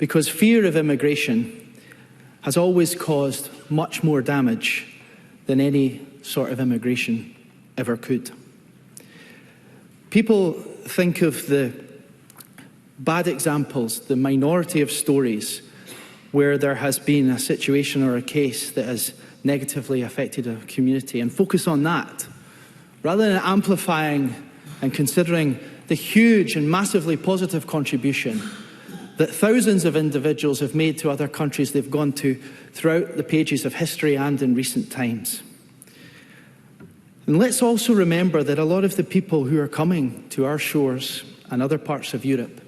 because fear of immigration has always caused much more damage than any sort of immigration ever could. People think of the bad examples, the minority of stories where there has been a situation or a case that has negatively affected a community, and focus on that, rather than amplifying and considering the huge and massively positive contribution that thousands of individuals have made to other countries they've gone to throughout the pages of history and in recent times. And let's also remember that a lot of the people who are coming to our shores and other parts of Europe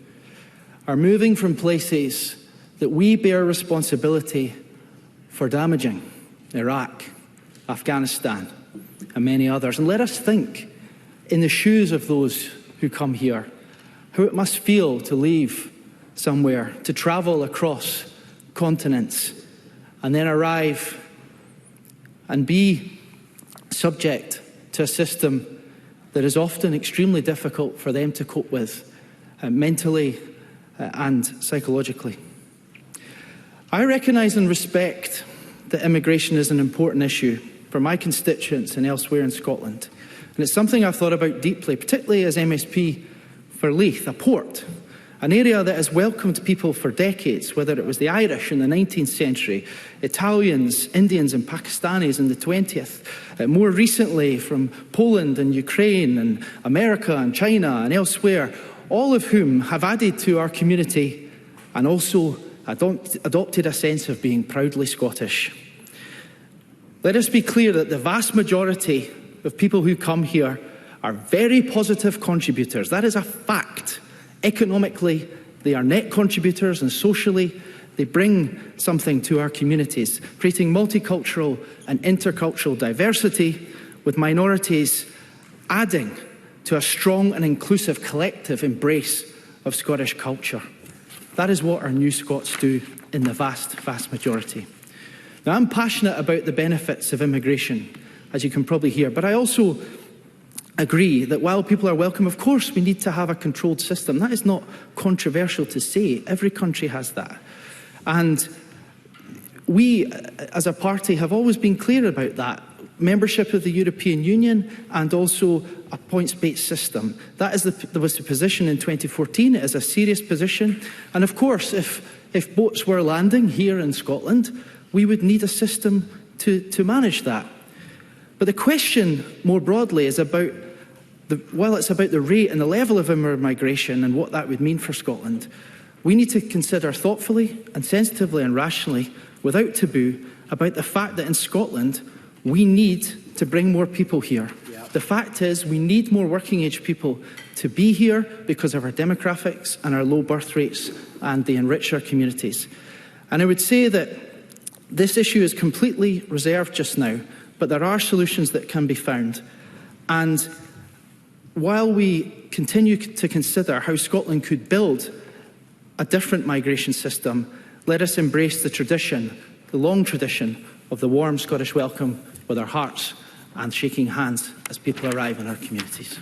are moving from places that we bear responsibility for damaging: Iraq, Afghanistan, and many others. And let us think, in the shoes of those who come here, how it must feel to leave somewhere, to travel across continents, and then arrive and be subject to a system that is often extremely difficult for them to cope with, mentally and psychologically. I recognise and respect that immigration is an important issue for my constituents and elsewhere in Scotland. And it's something I've thought about deeply, particularly as MSP for Leith, a port, an area that has welcomed people for decades, whether it was the Irish in the 19th century, Italians, Indians and Pakistanis in the 20th, more recently from Poland and Ukraine and America and China and elsewhere, all of whom have added to our community and also adopted a sense of being proudly Scottish. Let us be clear that the vast majority of people who come here are very positive contributors. That is a fact. Economically, they are net contributors, and socially, they bring something to our communities, creating multicultural and intercultural diversity, with minorities adding to a strong and inclusive collective embrace of Scottish culture. That is what our new Scots do in the vast, vast majority. Now, I'm passionate about the benefits of immigration, as you can probably hear, but I also agree that while people are welcome, of course, we need to have a controlled system. That is not controversial to say. Every country has that. And we, as a party, have always been clear about that. Membership of the European Union and also a points-based system. That was the position in 2014. It is a serious position. And of course, if boats were landing here in Scotland, we would need a system to manage that. But the question more broadly is about, while it's about the rate and the level of migration and what that would mean for Scotland, we need to consider thoughtfully and sensitively and rationally, without taboo, about the fact that in Scotland, we need to bring more people here. Yep. The fact is, we need more working age people to be here because of our demographics and our low birth rates, and they enrich our communities. And I would say that this issue is completely reserved just now, but there are solutions that can be found. And while we continue to consider how Scotland could build a different migration system, let us embrace the tradition, the long tradition, of the warm Scottish welcome with our hearts and shaking hands as people arrive in our communities.